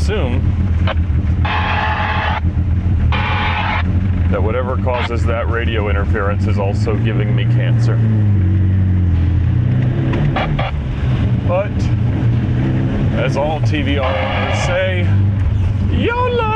assume that whatever causes that radio interference is also giving me cancer. But, as all TVR owners say, YOLO!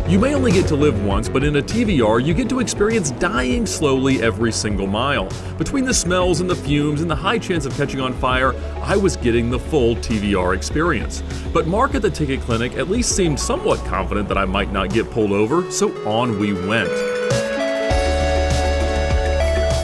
You may only get to live once, but in a TVR, you get to experience dying slowly every single mile. Between the smells and the fumes and the high chance of catching on fire, I was getting the full TVR experience. But Mark at the ticket clinic at least seemed somewhat confident that I might not get pulled over, so on we went.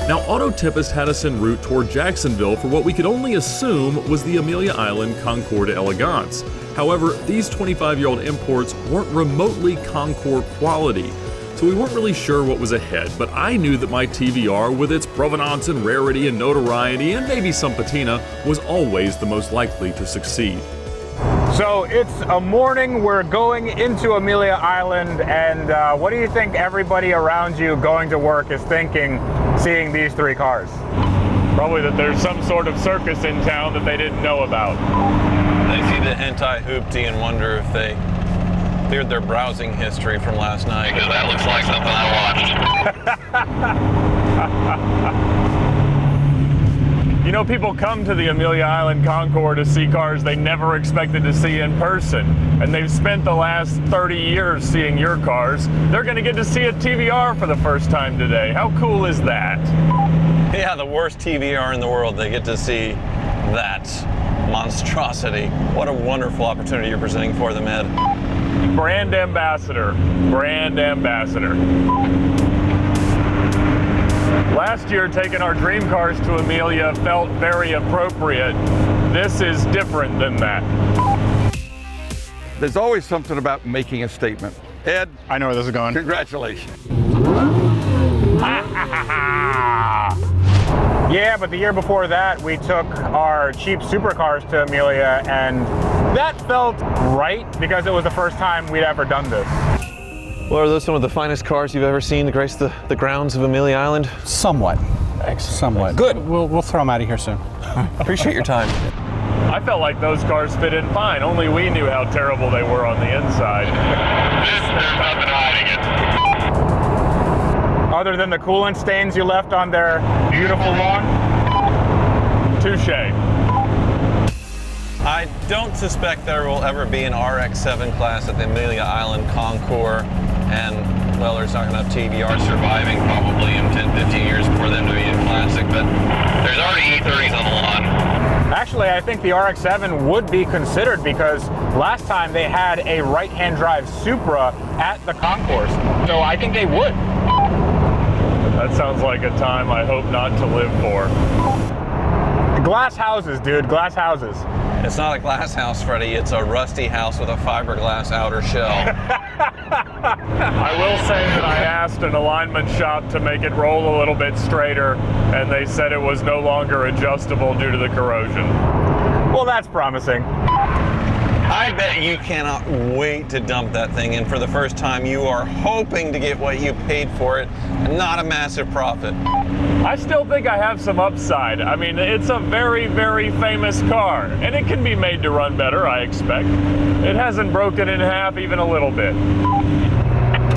Now, AutoTempest had us en route toward Jacksonville for what we could only assume was the Amelia Island Concorde Elegance. However, these 25-year-old imports weren't remotely Concorde quality, so we weren't really sure what was ahead, but I knew that my TVR, with its provenance and rarity and notoriety and maybe some patina, was always the most likely to succeed. So it's a morning, we're going into Amelia Island, and what do you think everybody around you going to work is thinking seeing these three cars? Probably that there's some sort of circus in town that they didn't know about. They see the hentai hoopty and wonder if they cleared their browsing history from last night. Because that looks like something I watched. You know, people come to the Amelia Island Concorde to see cars they never expected to see in person. And they've spent the last 30 years seeing your cars. They're going to get to see a TVR for the first time today. How cool is that? Yeah, the worst TVR in the world. They get to see that monstrosity. What a wonderful opportunity you're presenting for them, Ed. Brand ambassador. Brand ambassador. Last year, taking our dream cars to Amelia felt very appropriate. This is different than that. There's always something about making a statement. Ed, I know where this is going. congratulations. Yeah, but the year before that, we took our cheap supercars to Amelia, and that felt right because it was the first time we'd ever done this. Well, are those some of the finest cars you've ever seen to grace the grounds of Amelia Island? Somewhat. Somewhat. Good. We'll throw them out of here soon. Appreciate your time. I felt like those cars fit in fine. Only we knew how terrible they were on the inside. There's nothing hiding it. Other than the coolant stains you left on their beautiful lawn? Touche. I don't suspect there will ever be an RX-7 class at the Amelia Island Concorde, and, well, there's not enough TVR surviving probably in 10, 15 years for them to be a classic, but there's already E30s on the lawn. Actually, I think the RX-7 would be considered because last time they had a right-hand drive Supra at the concourse, so I think they would. That sounds like a time I hope not to live for. Glass houses, dude, glass houses. It's not a glass house, Freddie. It's a rusty house with a fiberglass outer shell. I will say that I asked an alignment shop to make it roll a little bit straighter, and they said it was no longer adjustable due to the corrosion. Well, that's promising. I bet you cannot wait to dump that thing in for the first time. You are hoping to get what you paid for it, and not a massive profit. I still think I have some upside. I mean, it's a very, very famous car, and it can be made to run better, I expect. It hasn't broken in half even a little bit.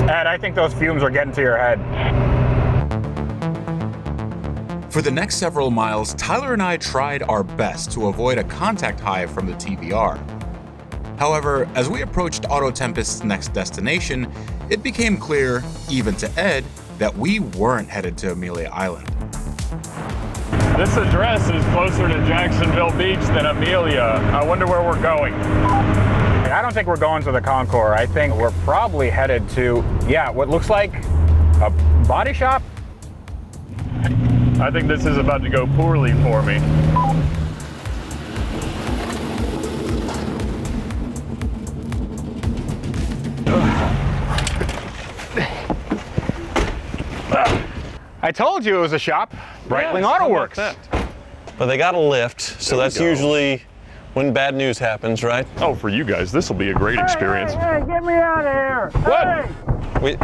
Ed, I think those fumes are getting to your head. For the next several miles, Tyler and I tried our best to avoid a contact hive from the TVR. However, as we approached AutoTempest's next destination, it became clear, even to Ed, that we weren't headed to Amelia Island. This address is closer to Jacksonville Beach than Amelia. I wonder where we're going. I don't think we're going to the Concours. I think we're probably headed to, what looks like a body shop. I think this is about to go poorly for me. I told you it was a shop. Breitling Auto Works. But they got a lift, so that's usually when bad news happens, right? Oh, for you guys, this will be a great experience. Hey, get me out of here! What? Hey!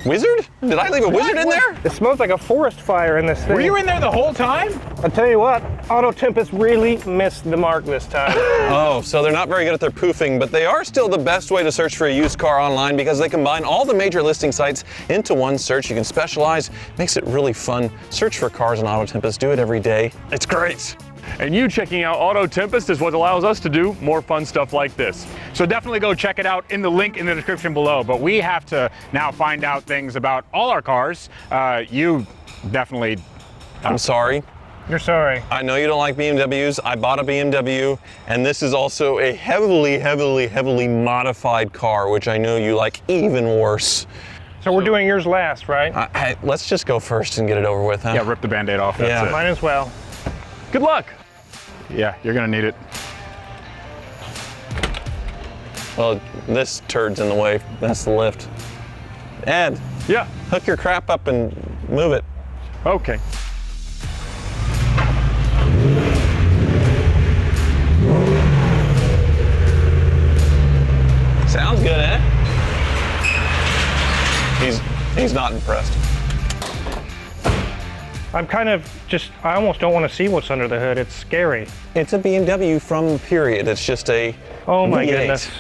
Wizard? Did I leave a wizard in there? It smells like a forest fire in this thing. Were you in there the whole time? I'll tell you what, AutoTempest really missed the mark this time. Oh, so they're not very good at their poofing, but they are still the best way to search for a used car online because they combine all the major listing sites into one search. You can specialize, makes it really fun. Search for cars on AutoTempest, do it every day. It's great. And you checking out AutoTempest is what allows us to do more fun stuff like this. So definitely go check it out in the link in the description below. But we have to now find out things about all our cars. You definitely... I'm sorry. You're sorry. I know you don't like BMWs. I bought a BMW, and this is also a heavily, heavily, heavily modified car, which I know you like even worse. So we're doing yours last, right? Let's just go first and get it over with, huh? Yeah, rip the Band-Aid off. That's Yeah. it. Might as well. Good luck. Yeah, you're gonna need it. Well, this turd's in the way. That's the lift. Ed, Yeah, hook your crap up and move it. okay. Sounds good, Ed. He's not impressed. I'm kind of I almost don't want to see what's under the hood. It's scary. It's a BMW from period. It's just a Oh my V8. goodness.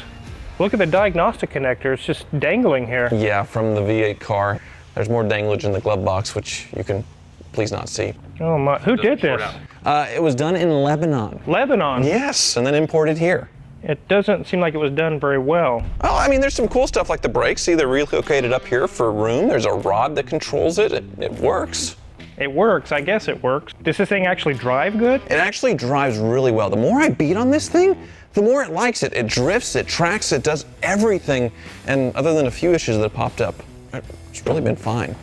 Look at the diagnostic connector. It's just dangling here. Yeah, from the V8 car. There's more danglage in the glove box, which you can please not see. Oh my, who did this? It was done in Lebanon. Lebanon. Yes, and then imported here. It doesn't seem like it was done very well. Oh, I mean, there's some cool stuff like the brakes. See, they're relocated up here for room. There's a rod that controls it. It works. It works, I guess it works. Does this thing actually drive good? It actually drives really well. The more I beat on this thing, the more it likes it. It drifts, it tracks, it does everything. And other than a few issues that popped up, it's really been fine.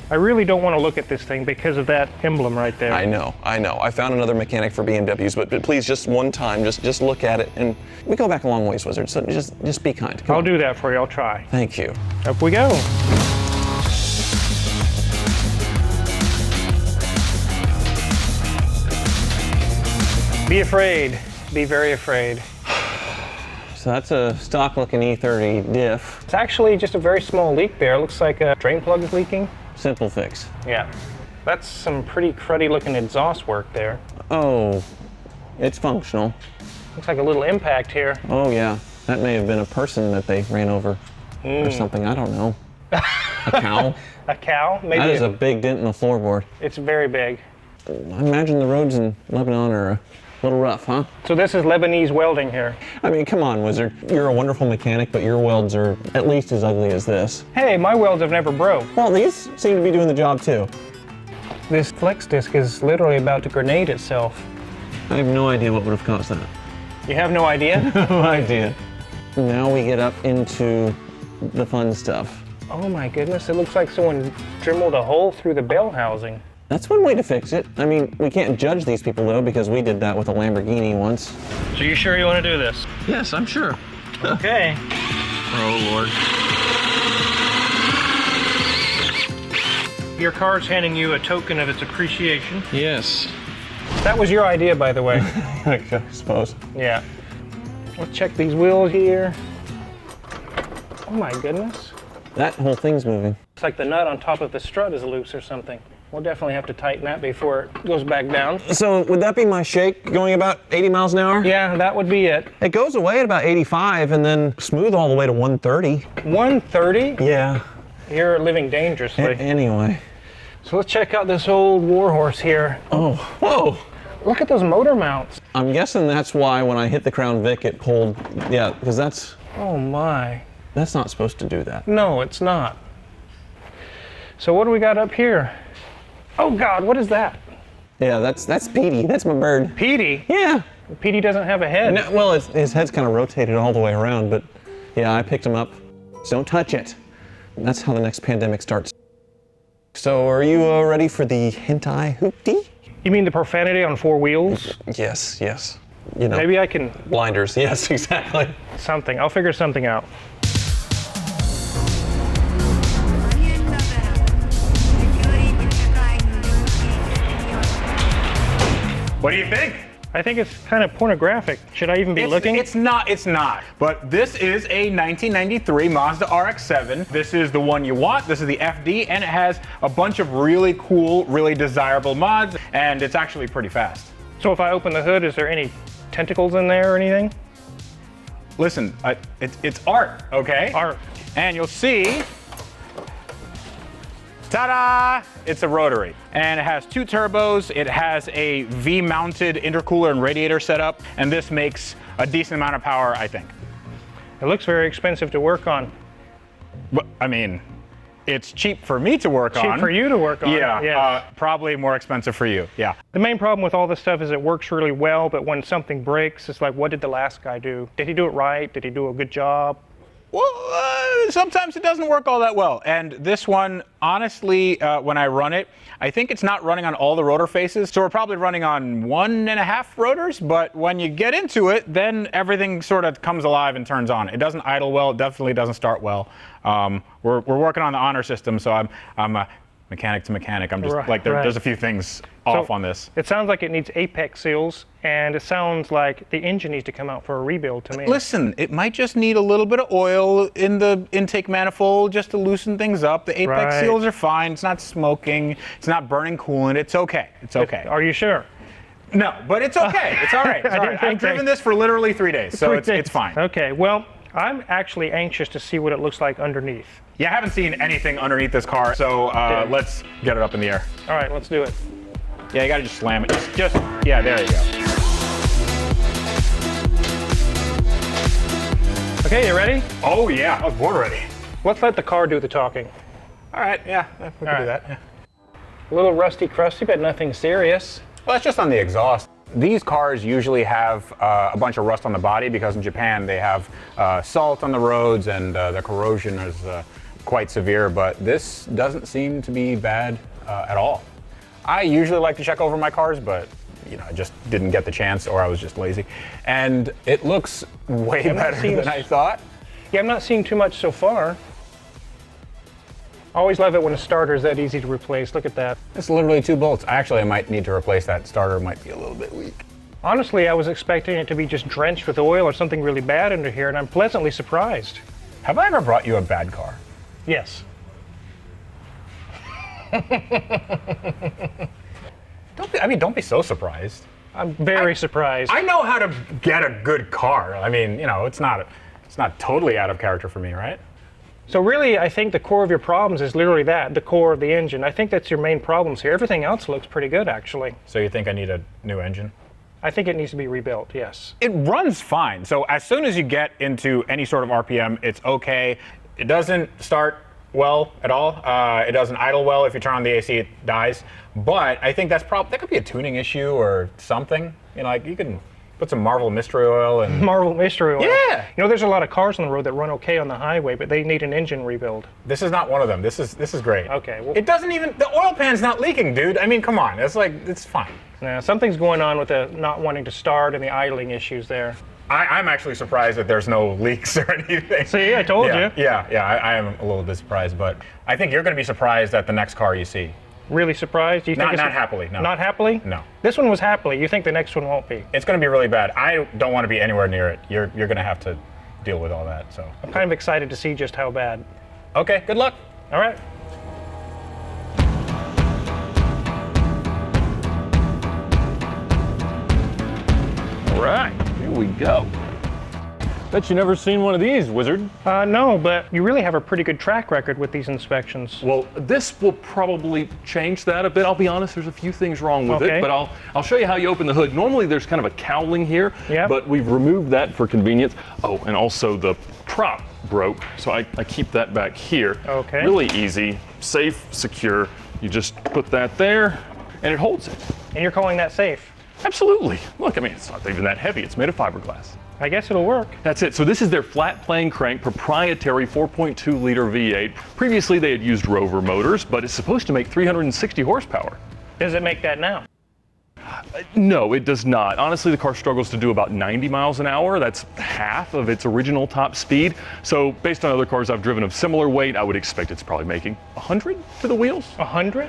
I really don't want to look at this thing because of that emblem right there. I know. I found another mechanic for BMWs, but please, just one time, just look at it. And we go back a long ways, Wizard, so just be kind. Come I'll on. do that for you, I'll try. Thank you. Up we go. Be afraid. Be very afraid. So that's a stock-looking E30 diff. It's actually just a very small leak there. It looks like a drain plug is leaking. Simple fix. Yeah. That's some pretty cruddy looking exhaust work there. Oh, it's functional. Looks like a little impact here. Oh yeah, that may have been a person that they ran over or something, I don't know. A cow? A cow? Maybe. That is a big dent in the floorboard. It's very big. I imagine the roads in Lebanon are a little rough, huh? So this is Lebanese welding here. I mean, come on, Wizard. You're a wonderful mechanic, but your welds are at least as ugly as this. Hey, my welds have never broke. Well, these seem to be doing the job too. This flex disc is literally about to grenade itself. I have no idea what would have caused that. You have no idea? No idea. Now we get up into the fun stuff. Oh my goodness, it looks like someone dremelled a hole through the bell housing. That's one way to fix it. I mean, we can't judge these people though, because we did that with a Lamborghini once. So you sure you want to do this? Yes, I'm sure. Okay. Oh, Lord. Your car's handing you a token of its appreciation. Yes. That was your idea, by the way. I suppose. Yeah. Let's check these wheels here. Oh my goodness. That whole thing's moving. Looks like the nut on top of the strut is loose or something. We'll definitely have to tighten that before it goes back down. So would that be my shake going about 80 miles an hour? Yeah, that would be it. It goes away at about 85 and then smooth all the way to 130. 130? Yeah. You're living dangerously. Anyway. So let's check out this old warhorse here. Oh, whoa. Look at those motor mounts. I'm guessing that's why when I hit the Crown Vic it pulled, yeah, because that's Oh my. not supposed to do that. No, it's not. So what do we got up here? Oh God, what is that? Yeah, that's Petey. That's my bird. Petey? Yeah. Petey doesn't have a head. No, well, his head's kind of rotated all the way around, but yeah, I picked him up. So don't touch it. That's how the next pandemic starts. So are you ready for the hentai hoopty? You mean the profanity on four wheels? Yes, yes. You know, Maybe I can, blinders. Yes, exactly. something. I'll figure something out. What do you think? I think it's kind of pornographic. Should I even be looking? It's not. But this is a 1993 Mazda RX-7. This is the one you want. This is the FD, and it has a bunch of really cool, really desirable mods, and it's actually pretty fast. So if I open the hood, is there any tentacles in there or anything? Listen, it's art, okay? Art. And you'll see, ta-da! It's a rotary. And it has 2 turbos. It has a V-mounted intercooler and radiator setup. And this makes a decent amount of power, I think. It looks very expensive to work on. But, I mean, it's cheap for me to work on. Cheap for you to work on. Yeah, yes. probably more expensive for you, yeah. The main problem with all this stuff is it works really well, but when something breaks, it's like, what did the last guy do? Did he do it right? Did he do a good job? Well, sometimes it doesn't work all that well. And this one, honestly, when I run it, I think it's not running on all the rotor faces. So we're probably running on 1.5 rotors, but when you get into it, then everything sort of comes alive and turns on. It doesn't idle well, it definitely doesn't start well. We're working on the honor system, so I'm a mechanic to mechanic. I'm just there's a few things off on this. It sounds like it needs apex seals, and it sounds like the engine needs to come out for a rebuild to me. Listen, it might just need a little bit of oil in the intake manifold just to loosen things up. The apex seals are fine. It's not smoking. It's not burning coolant. It's okay. It's okay. Are you sure? No, but it's okay. It's all right. It's all right. I've driven this for literally 3 days, so it's fine. Okay, well, I'm actually anxious to see what it looks like underneath. Yeah, I haven't seen anything underneath this car, so let's get it up in the air. All right, let's do it. Yeah, you gotta just slam it. Yeah, there you go. Okay, you ready? Oh yeah, I was born ready. Let's let the car do the talking. All right, yeah, we can do that. Yeah. A little rusty crusty, but nothing serious. Well, that's just on the exhaust. These cars usually have a bunch of rust on the body because in Japan they have salt on the roads and the corrosion is quite severe, but this doesn't seem to be bad at all. I usually like to check over my cars, but I just didn't get the chance, or I was just lazy. And it looks way better than I thought. Yeah, I'm not seeing too much so far. I always love it when a starter is that easy to replace. Look at that. It's literally 2 bolts. Actually, I might need to replace that starter. Might be a little bit weak. Honestly, I was expecting it to be just drenched with oil or something really bad under here, and I'm pleasantly surprised. Have I ever brought you a bad car? Yes. Don't be so surprised. I'm very surprised. I know how to get a good car. I mean, it's not totally out of character for me, right? So really, I think the core of your problems is literally that, the core of the engine. I think that's your main problems here. Everything else looks pretty good, actually. So you think I need a new engine? I think it needs to be rebuilt, yes. It runs fine. So as soon as you get into any sort of RPM, it's okay. It doesn't start well at all. It doesn't idle well. If you turn on the AC, it dies. But I think that could be a tuning issue or something. You can put some Marvel Mystery Oil and Marvel Mystery Oil. Yeah. There's a lot of cars on the road that run okay on the highway, but they need an engine rebuild. This is not one of them. This is great. Okay. Well, it doesn't even, the oil pan's not leaking, dude. I mean, come on. It's fine. Yeah, something's going on with the not wanting to start and the idling issues there. I'm actually surprised that there's no leaks or anything. See, I told you. Yeah, I am a little bit surprised, but I think you're going to be surprised at the next car you see. Really surprised? Do you think not happily, no. Not happily? No. This one was happily. You think the next one won't be? It's going to be really bad. I don't want to be anywhere near it. You're going to have to deal with all that. So I'm kind of excited to see just how bad. Okay, good luck. All right. All right, here we go. Bet you never seen one of these, wizard. No, but you really have a pretty good track record with these inspections. Well, this will probably change that a bit. I'll be honest, there's a few things wrong with it, but I'll show you how you open the hood. Normally there's kind of a cowling here, but we've removed that for convenience. Oh, and also the prop broke, so I keep that back here. Okay. Really easy, safe, secure. You just put that there, and it holds it. And you're calling that safe? Absolutely. Look, I mean, it's not even that heavy. It's made of fiberglass. I guess it'll work. That's it. So this is their flat plane crank proprietary 4.2 liter V8. Previously they had used Rover motors, but it's supposed to make 360 horsepower. Does it make that now? No, it does not. Honestly, the car struggles to do about 90 miles an hour. That's half of its original top speed. So based on other cars I've driven of similar weight, I would expect it's probably making 100 to the wheels. 100?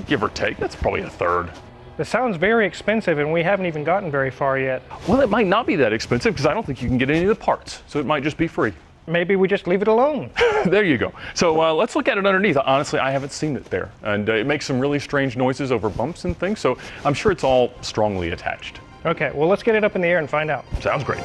Give or take. That's probably a third. This sounds very expensive, and we haven't even gotten very far yet. Well, it might not be that expensive because I don't think you can get any of the parts, so it might just be free. Maybe we just leave it alone. There you go. So let's look at it underneath. Honestly, I haven't seen it there, and it makes some really strange noises over bumps and things, so I'm sure it's all strongly attached. Okay, well, let's get it up in the air and find out. Sounds great.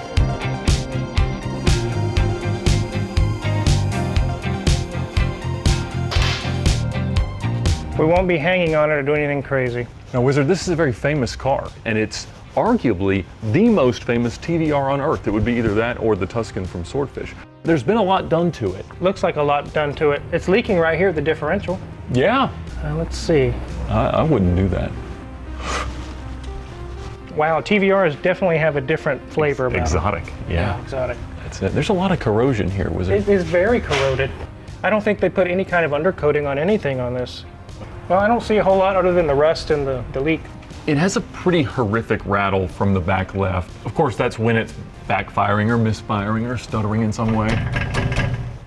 We won't be hanging on it or doing anything crazy. Now, Wizard, this is a very famous car, and it's arguably the most famous TVR on Earth. It would be either that or the Tuscan from Swordfish. There's been a lot done to it. Looks like a lot done to it. It's leaking right here at the differential. Yeah. Let's see. I wouldn't do that. Wow, TVRs definitely have a different flavor about Exotic. them. Yeah. Exotic. That's it. There's a lot of corrosion here, Wizard. It is very corroded. I don't think they put any kind of undercoating on anything on this. Well, I don't see a whole lot other than the rust and the leak. It has a pretty horrific rattle from the back left. Of course, that's when it's backfiring or misfiring or stuttering in some way.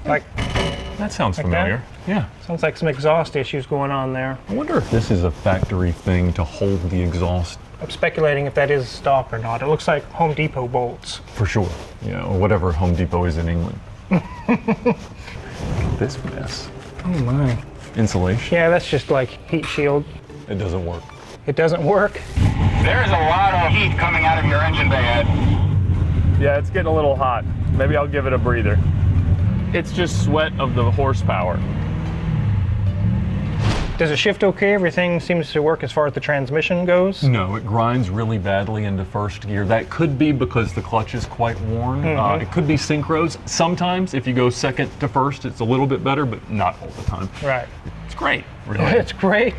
Like, That sounds like familiar. that? Yeah. Sounds like some exhaust issues going on there. I wonder if this is a factory thing to hold the exhaust. I'm speculating if that is stock or not. It looks like Home Depot bolts. For sure. Yeah, or whatever Home Depot is in England. Look at this mess. Oh my. Insulation. Yeah, that's just like heat shield. It doesn't work. It doesn't work. There's a lot of heat coming out of your engine bay, Ed. Yeah, it's getting a little hot. Maybe I'll give it a breather. It's just sweat of the horsepower. Does it shift okay? Everything seems to work as far as the transmission goes? No, it grinds really badly into first gear. That could be because the clutch is quite worn. It could be synchros. Sometimes if you go second to first, it's a little bit better, but not all the time. Right. It's great, really. It's great.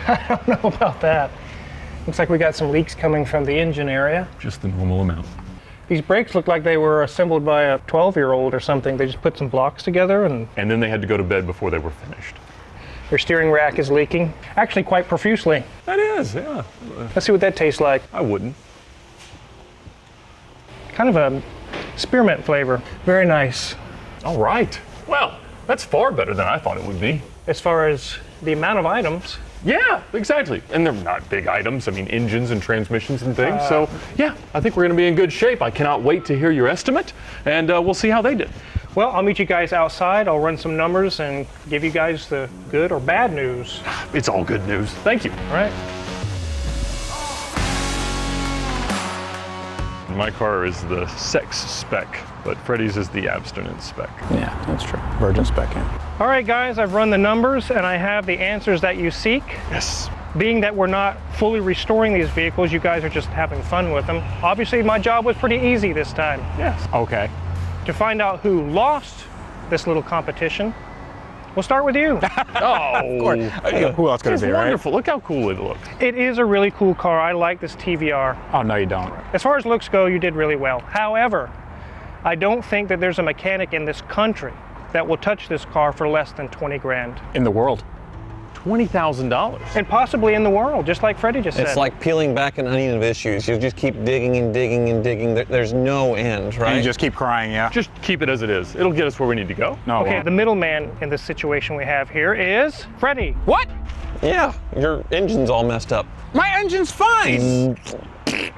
I don't know about that. Looks like we got some leaks coming from the engine area. Just the normal amount. These brakes look like they were assembled by a 12-year-old or something. They just put some blocks together and And then they had to go to bed before they were finished. your steering rack is leaking. Actually quite profusely. That is, yeah. Let's see what that tastes like. I wouldn't. Kind of a spearmint flavor. Very nice. All right. Well, that's far better than I thought it would be. As far as the amount of items, Yeah, exactly. And they're not big items. I mean, engines and transmissions and things. So, yeah, I think we're going to be in good shape. I cannot wait to hear your estimate, and we'll see how they did. well, I'll meet you guys outside. I'll run some numbers and give you guys the good or bad news. It's all good news. Thank you. All right. My car is the sex spec, but Freddie's is the abstinence spec. Yeah, that's true. Virgin spec, yeah. All right, guys, I've run the numbers and I have the answers that you seek. Yes. Being that we're not fully restoring these vehicles, you guys are just having fun with them. Obviously, my job was pretty easy this time. Yes. Okay. To find out who lost this little competition, we'll start with you. Oh, Who else could it it's be, right? wonderful. Look how cool it looks. It is a really cool car. I like this TVR. Oh, no, you don't. As far as looks go, you did really well. However, I don't think that there's a mechanic in this country that will touch this car for less than 20 grand. In the world. $20,000. And possibly in the world, just like Freddie just said. It's like peeling back an onion of issues. You just keep digging and digging and digging. There's no end, right? And you just keep crying, yeah. Just keep it as it is. It'll get us where we need to go. No, it Okay, won't. the middleman in this situation we have here is Freddie. What? Yeah, your engine's all messed up. My engine's fine.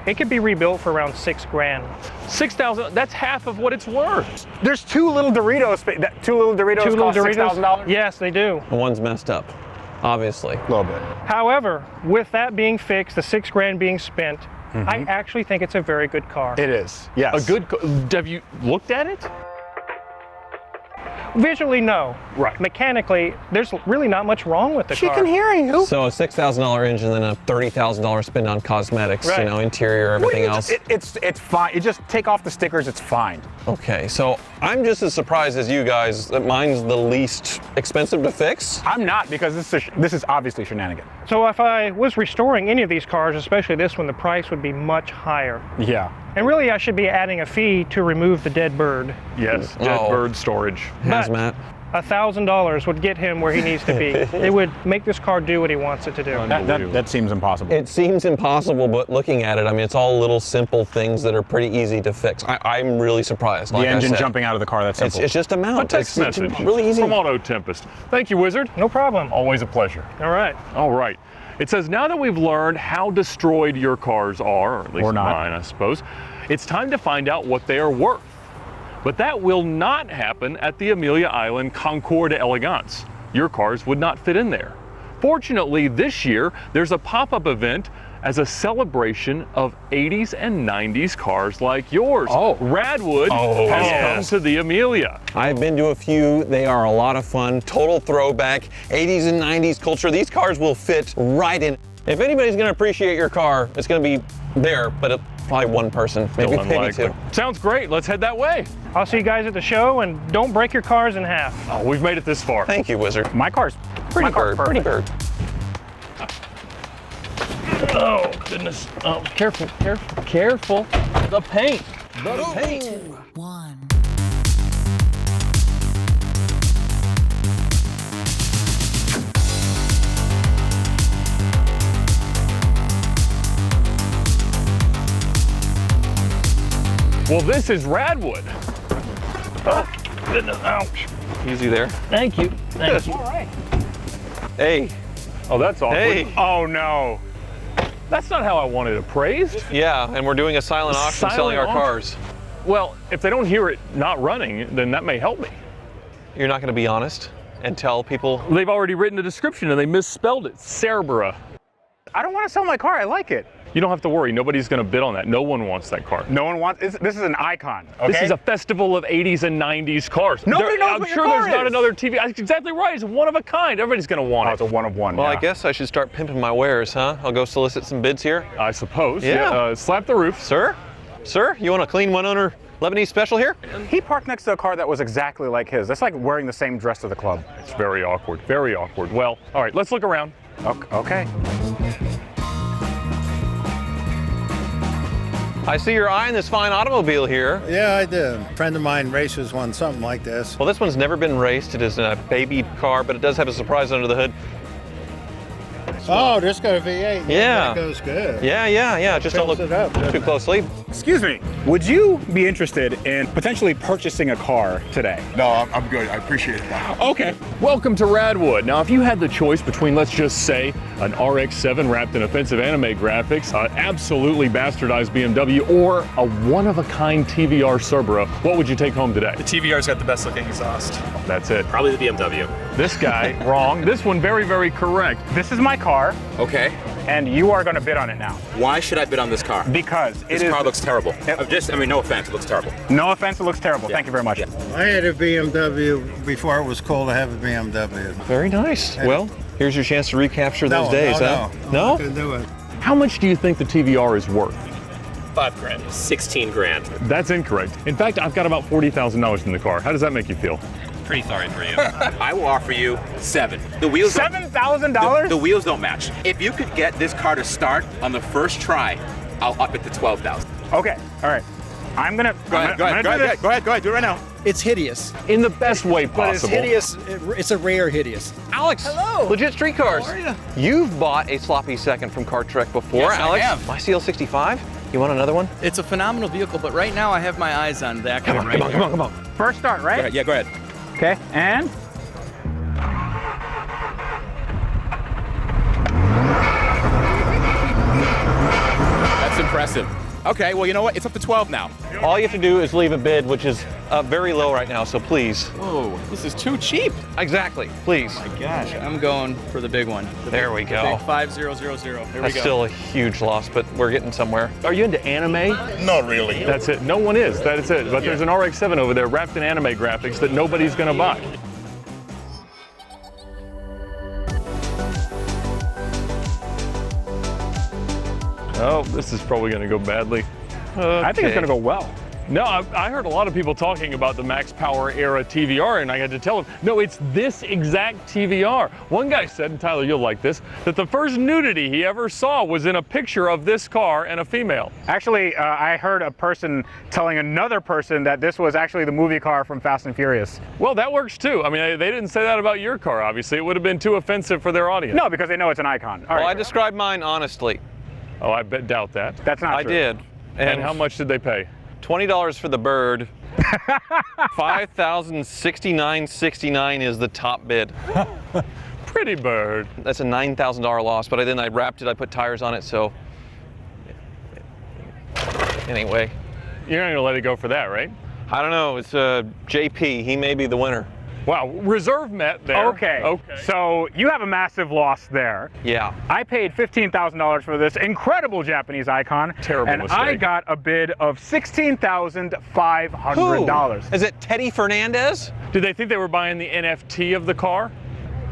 It could be rebuilt for around 6 grand. 6,000. That's half of what it's worth. There's two little Doritos. Two little Doritos cost $6,000? Yes, they do. The one's messed up, obviously. A little bit. However, with that being fixed, the 6 grand being spent, I actually think it's a very good car. It is, yes. A good. Have you looked at it? Visually, no. Right. Mechanically, there's really not much wrong with the She car. can hear you. So a $6,000 engine and a $30,000 spend on cosmetics, Right. you know, interior, everything else. It's fine. You just take off the stickers, it's fine. Okay, so I'm just as surprised as you guys that mine's the least expensive to fix. I'm not, because this is obviously shenanigan. So if I was restoring any of these cars, especially this one, the price would be much higher. Yeah. And really, I should be adding a fee to remove the dead bird. Yes. Dead Oh. bird storage. Hazmat. $1,000 would get him where he needs to be. It would make this car do what he wants it to do. That seems impossible. It seems impossible, but looking at it, I mean, it's all little simple things that are pretty easy to fix. I'm really surprised. The Like I engine said. jumping out of the car, that's simple. It's just a mount. A text It's message really easy. from AutoTempest. Thank you, Wizard. No problem. Always a pleasure. All right. All right. It says, now that we've learned how destroyed your cars are, or at least Or not. mine, I suppose, it's time to find out what they are worth. But that will not happen at the Amelia Island Concorde Elegance. Your cars would not fit in there. Fortunately, this year, there's a pop-up event as a celebration of 80s and 90s cars like yours. Oh. Radwood has come to the Amelia. I've been to a few. They are a lot of fun. Total throwback, 80s and 90s culture. These cars will fit right in. If anybody's going to appreciate your car, it's going to be there, but probably one person, maybe two. Sounds great. Let's head that way. I'll see you guys at the show, and don't break your cars in half. Oh, we've made it this far. Thank you, Wizard. My car's Pretty bird, pretty bird. Oh, goodness. Oh, careful, careful, careful. The paint. The paint. 2, 1. Well, this is Radwood. Oh, goodness, ouch. Easy there. Thank you, thank you. Hey. Oh, that's awkward. Hey. Oh, no. That's not how I wanted it praised. Yeah, and we're doing a silent auction selling our cars. Well, if they don't hear it not running, then that may help me. You're not going to be honest and tell people? They've already written a description and they misspelled it. Cerbera. I don't want to sell my car. I like it. You don't have to worry. Nobody's going to bid on that. No one wants that car. No one wants. This is an icon. Okay? This is a festival of 80s and 90s cars. Nobody knows I'm what your sure car there's not is. another TV. That's exactly right. It's one of a kind. Everybody's going to want it. It's a one of one. Well, yeah. I guess I should start pimping my wares, huh? I'll go solicit some bids here. I suppose. Yeah. Slap the roof. Sir? Sir, you want a clean one-owner Lebanese special here? He parked next to a car that was exactly like his. That's like wearing the same dress to the club. It's very awkward. Very awkward. Well, all right. Let's look around. Okay. I see you're eyeing this fine automobile here. Yeah, I did. A friend of mine races one, something like this. Well, this one's never been raced. It is a baby car, but it does have a surprise under the hood. Oh, this got a V8. Yeah. That goes good. Yeah. Just don't look Fills it up, too closely. Excuse me. Would you be interested in potentially purchasing a car today? No, I'm good. I appreciate it now. Okay. Welcome to Radwood. Now, if you had the choice between, let's just say, an RX-7 wrapped in offensive anime graphics, an absolutely bastardized BMW, or a one-of-a-kind TVR Cerbera, what would you take home today? The TVR's got the best looking exhaust. That's it. Probably the BMW. This guy, wrong. This one, very, very correct. This is my car, Okay. and you are going to bid on it now. Why should I bid on this car? Because This car looks terrible. No offense, it looks terrible. No offense, it looks terrible. Thank you very much. I had a BMW before it was cool to have a BMW. Very nice. Well, here's your chance to recapture those days, huh? I'm not gonna do it. How much do you think the TVR is worth? $5 grand. 16 grand. That's incorrect. In fact, I've got about $40,000 in the car. How does that make you feel? Pretty sorry for you. I will offer you 7. The wheels $7,000? The wheels don't match. If you could get this car to start on the first try, I'll up it to 12,000. Okay. All right. I'm gonna. Go ahead. Do it right now. It's hideous. In the best way But it's possible. hideous. It's a rare hideous. Alex. Hello. Legit Street Cars. How are you? You've bought a sloppy second from Car Trek before, Yes, I Alex. have. My CL65. You want another one? It's a phenomenal vehicle, but right now I have my eyes on that. Come on. First start, right? Yeah, go ahead. Okay. And. That's impressive. Okay, well, you know what? It's up to 12 now. All you have to do is leave a bid, which is very low right now, so please. Whoa, this is too cheap. Exactly, please. Oh my gosh, I'm going for the big one. There we go. 5000. There we That's go. still a huge loss, but we're getting somewhere. Are you into anime? Not really. That's it. No one is. That is it. But there's an RX-7 over there wrapped in anime graphics that nobody's going to buy. Oh, this is probably going to go badly. I think it's gonna go well. No, I heard a lot of people talking about the Max Power era TVR, and I had to tell them, no, it's this exact TVR. One guy said, and Tyler, you'll like this, that the first nudity he ever saw was in a picture of this car and a female. Actually, I heard a person telling another person that this was actually the movie car from Fast and Furious. Well, that works too. I mean, they didn't say that about your car, obviously. It would have been too offensive for their audience. No, because they know it's an icon. All Well, I right. described mine honestly. Oh, I doubt that. That's not I true. did. And how much did they pay? $20 for the bird. $5,069.69 is the top bid. Pretty bird. That's a $9,000 loss, but then I wrapped it, I put tires on it, so. Anyway. You're not gonna let it go for that, right? I don't know, it's JP, he may be the winner. Wow, reserve met there. Okay. So you have a massive loss there. Yeah. I paid $15,000 for this incredible Japanese icon. Terrible mistake. I got a bid of $16,500. Is it Teddy Fernandez? Did they think they were buying the NFT of the car?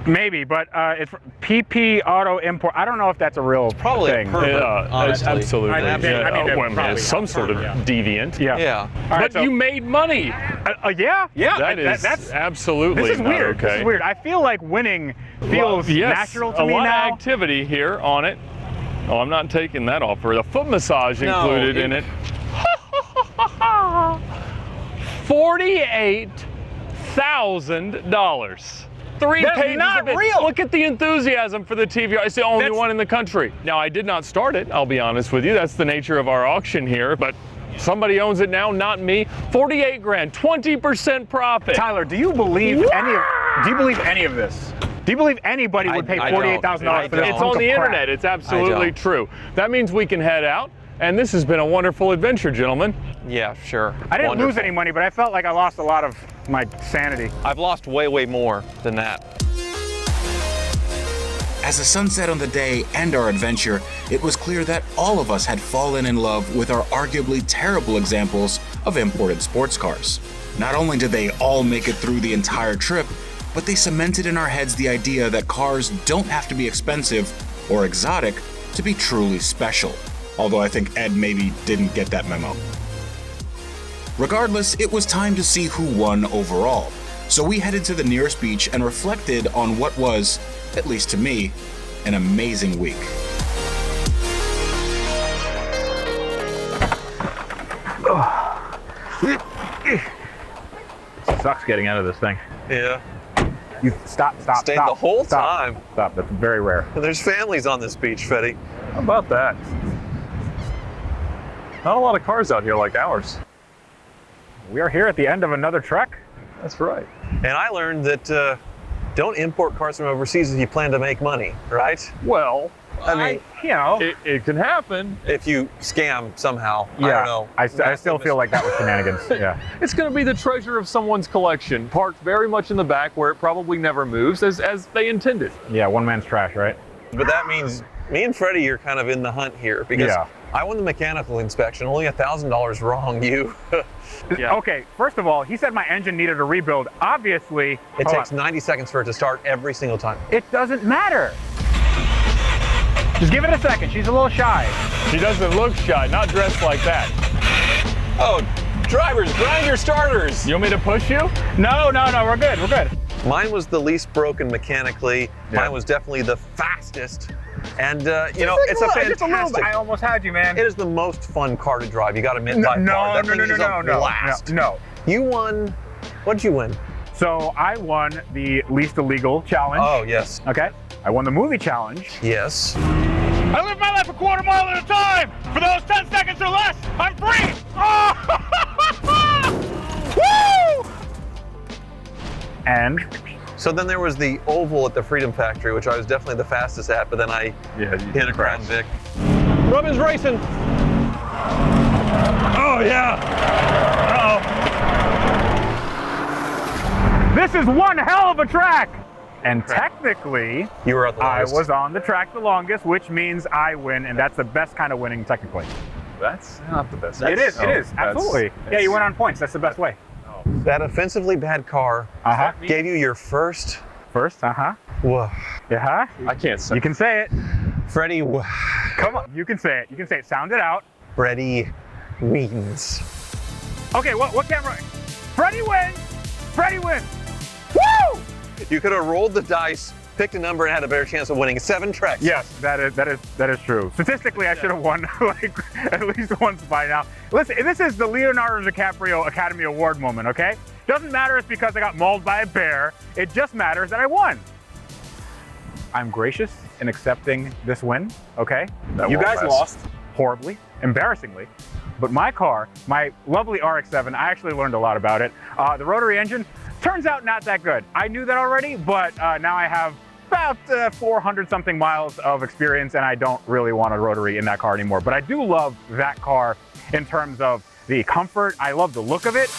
Maybe, but it's PP Auto Import. I don't know if that's a real Probably thing. a pervert, honestly. Absolutely. I mean, probably some sort of deviant. Yeah. Yeah. But you made money. Yeah. That's absolutely This is not weird. okay. This is weird. I feel like winning feels natural to me a lot now. of activity here on it. Oh, I'm not taking that offer. The foot massage included in it. $48,000. Three That's pages not of it. real. Look at the enthusiasm for the TVR. It's the only one in the country. Now, I did not start it, I'll be honest with you. That's the nature of our auction here, but somebody owns it now, not me. 48 grand, 20% profit. Tyler, do you believe any of this? Do you believe anybody would pay $48,000 for this? It's on the internet. It's absolutely true. That means we can head out. And this has been a wonderful adventure, gentlemen. Yeah, sure. I didn't lose any money, but I felt like I lost a lot of my sanity. I've lost way, way more than that. As the sun set on the day and our adventure, it was clear that all of us had fallen in love with our arguably terrible examples of imported sports cars. Not only did they all make it through the entire trip, but they cemented in our heads the idea that cars don't have to be expensive or exotic to be truly special. Although I think Ed maybe didn't get that memo. Regardless, it was time to see who won overall. So we headed to the nearest beach and reflected on what was, at least to me, an amazing week. It sucks getting out of this thing. Yeah. You stop. Stayed the whole time. Stop. That's very rare. There's families on this beach, Fetty. How about that? Not a lot of cars out here like ours. We are here at the end of another trek. That's right. And I learned that don't import cars from overseas if you plan to make money, right? Well, I mean, it can happen. If you scam somehow. Yeah, I don't know. I still feel like that was shenanigans. Yeah. It's going to be the treasure of someone's collection, parked very much in the back where it probably never moves, as they intended. Yeah, one man's trash, right? But that means me and Freddie are kind of in the hunt here because I won the mechanical inspection, only $1,000 wrong. You. Yeah. Okay, first of all, he said my engine needed a rebuild. Obviously, it takes 90 seconds for it to start every single time. It doesn't matter. Just give it a second. She's a little shy. She doesn't look shy, not dressed like that. Oh, drivers, grind your starters. You want me to push you? No, we're good. Mine was the least broken mechanically. Yeah. Mine was definitely the fastest. And, it's a fantastic. I almost had you, man. It is the most fun car to drive. You got to admit by far. That thing is a blast. No. You won. What did you win? So I won the least illegal challenge. Oh, yes. Okay. I won the movie challenge. Yes. I live my life a quarter mile at a time. For those 10 seconds or less, I'm free. Woo! And so then there was the oval at the Freedom Factory, which I was definitely the fastest at, but then I hit a Crown Vic. Robin's racing. Oh yeah. Uh-oh. This is one hell of a track. And technically, you were at the longest. I was on the track the longest, which means I win, and that's the best kind of winning technically. That's not the best. It is, absolutely. Yeah, you win on points. That's the best way. That offensively bad car gave you your first. Whoa. I can't say. You can say it. Freddie. Come on. You can say it. You can say it. Sound it out. Freddie wins. Okay, what camera? Freddie wins. Freddie wins. Woo! You could have rolled the dice, picked a number, and had a better chance of winning 7 treks. Yes, that is true. Statistically, I should have won like at least once by now. Listen, this is the Leonardo DiCaprio Academy Award moment, okay? Doesn't matter it's because I got mauled by a bear. It just matters that I won. I'm gracious in accepting this win, okay? You guys lost horribly, embarrassingly. But my car, my lovely RX-7, I actually learned a lot about it. The rotary engine turns out not that good. I knew that already, but now I have about 400 something miles of experience, and I don't really want a rotary in that car anymore. But I do love that car in terms of the comfort. I love the look of it.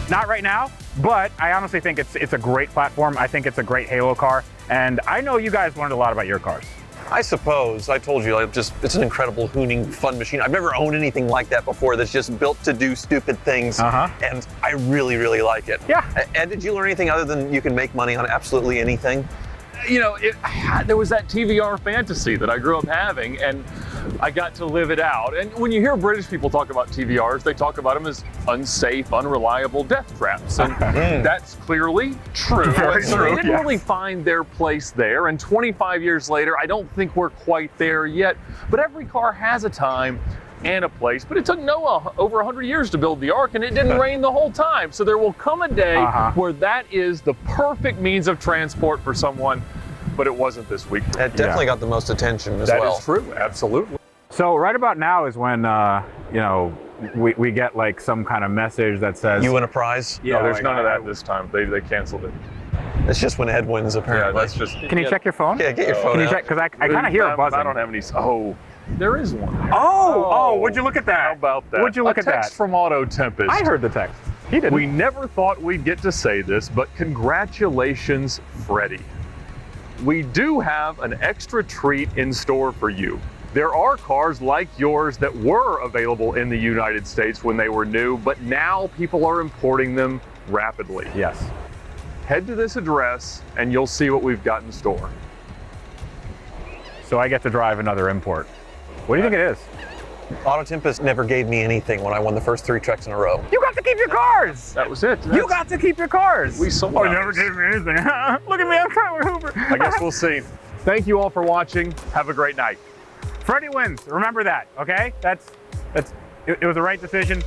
Not right now, but I honestly think it's a great platform. I think it's a great halo car, and I know you guys learned a lot about your cars. I suppose. I told you, it's an incredible hooning fun machine. I've never owned anything like that before that's just built to do stupid things, and I really, really like it. Yeah. Ed, did you learn anything other than you can make money on absolutely anything? You know, there was that TVR fantasy that I grew up having, and I got to live it out. And when you hear British people talk about TVRs, they talk about them as unsafe, unreliable death traps. And that's clearly true. Very so true, they didn't really find their place there. And 25 years later, I don't think we're quite there yet. But every car has a time and a place. But it took Noah over 100 years to build the Ark, and it didn't rain the whole time. So there will come a day where that is the perfect means of transport for someone. But it wasn't this week. It definitely got the most attention as well. That is true, absolutely. So right about now is when, you know, we get like some kind of message that says... You win a prize? Yeah, no, there's none of that this time. They canceled it. It's just when Ed wins, apparently. Yeah, that's just... Can you check your phone? Yeah, get your phone Can you out. check? Because I kind of hear a buzzing. I don't have any... Oh, there is one. Oh, would you look at that? How about that? Would you look at that? A text from AutoTempest. I heard the text. He didn't. We never thought we'd get to say this, but congratulations, Freddie. We do have an extra treat in store for you. There are cars like yours that were available in the United States when they were new, but now people are importing them rapidly. Yes. Head to this address and you'll see what we've got in store. So I get to drive another import. What do you think it is? AutoTempest never gave me anything when I won the first 3 treks in a row. You got to keep your cars! That was it. You got to keep your cars! We sold you never gave me anything. Look at me, I'm trying to Uber. I guess we'll see. Thank you all for watching. Have a great night. Freddie wins. Remember that, okay? It was the right decision.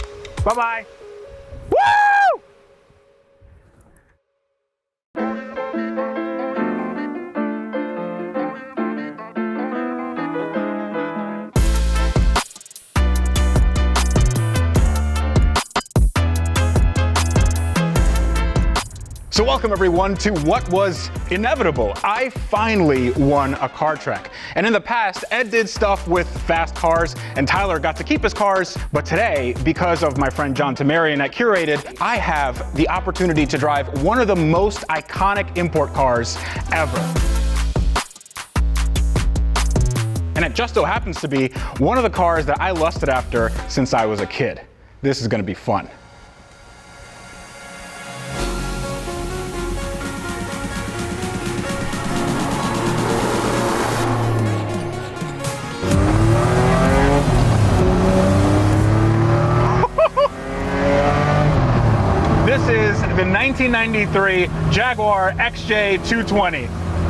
Bye-bye. Woo! So welcome everyone to what was inevitable. I finally won a car trek. And in the past, Ed did stuff with fast cars and Tyler got to keep his cars. But today, because of my friend John Tamarian at Curated, I have the opportunity to drive one of the most iconic import cars ever. And it just so happens to be one of the cars that I lusted after since I was a kid. This is gonna be fun. This is the 1993 Jaguar XJ220.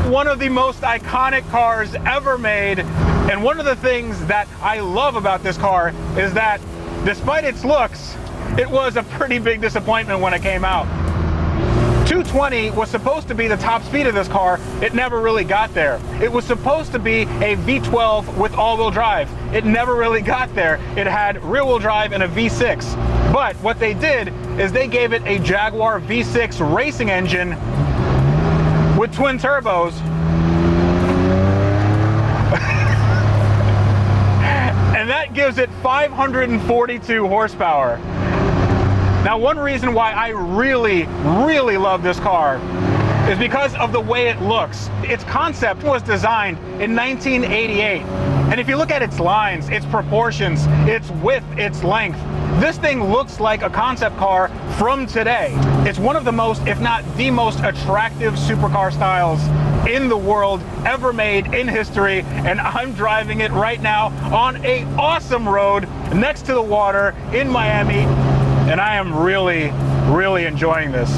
One of the most iconic cars ever made. And one of the things that I love about this car is that despite its looks, it was a pretty big disappointment when it came out. 220 was supposed to be the top speed of this car. It never really got there. It was supposed to be a V12 with all-wheel drive. It never really got there. It had rear-wheel drive and a V6. But what they did is they gave it a Jaguar V6 racing engine with twin turbos. And that gives it 542 horsepower. Now, one reason why I really, really love this car is because of the way it looks. Its concept was designed in 1988. And if you look at its lines, its proportions, its width, its length, this thing looks like a concept car from today. It's one of the most, if not the most attractive supercar styles in the world ever made in history. And I'm driving it right now on an awesome road next to the water in Miami. And I am really, really enjoying this.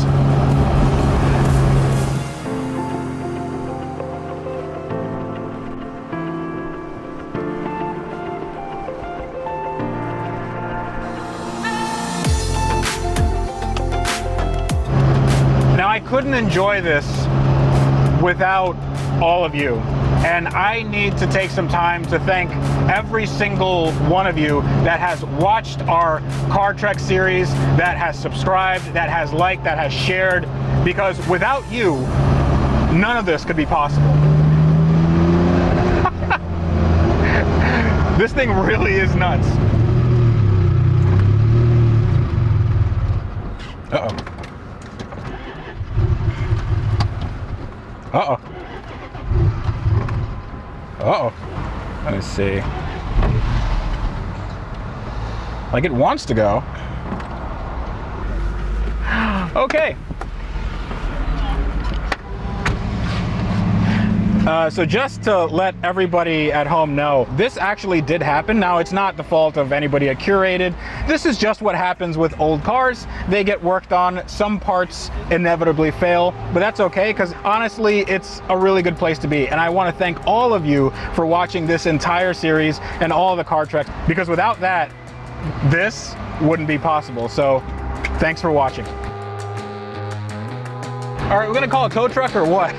Now, I couldn't enjoy this without all of you. And I need to take some time to thank every single one of you that has watched our Car Trek series, that has subscribed, that has liked, that has shared, because without you, none of this could be possible. This thing really is nuts. Uh-oh. Uh-oh. Uh-oh. Let me see. Like it wants to go. Okay. So just to let everybody at home know, this actually did happen. Now, it's not the fault of anybody at Curated. This is just what happens with old cars. They get worked on. Some parts inevitably fail, but that's okay, because honestly, it's a really good place to be. And I want to thank all of you for watching this entire series and all the car treks, because without that, this wouldn't be possible. So thanks for watching. All right, we're gonna call a tow truck or what?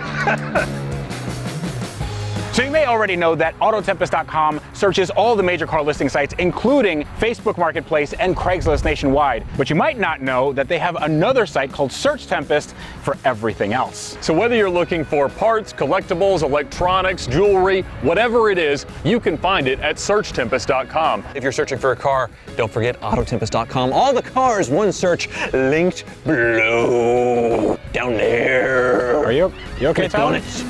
So you may already know that AutoTempest.com searches all the major car listing sites, including Facebook Marketplace and Craigslist nationwide. But you might not know that they have another site called Search Tempest for everything else. So whether you're looking for parts, collectibles, electronics, jewelry, whatever it is, you can find it at SearchTempest.com. If you're searching for a car, don't forget AutoTempest.com. All the cars, one search, linked below. Down there. Are you okay, Click Tyler? on it.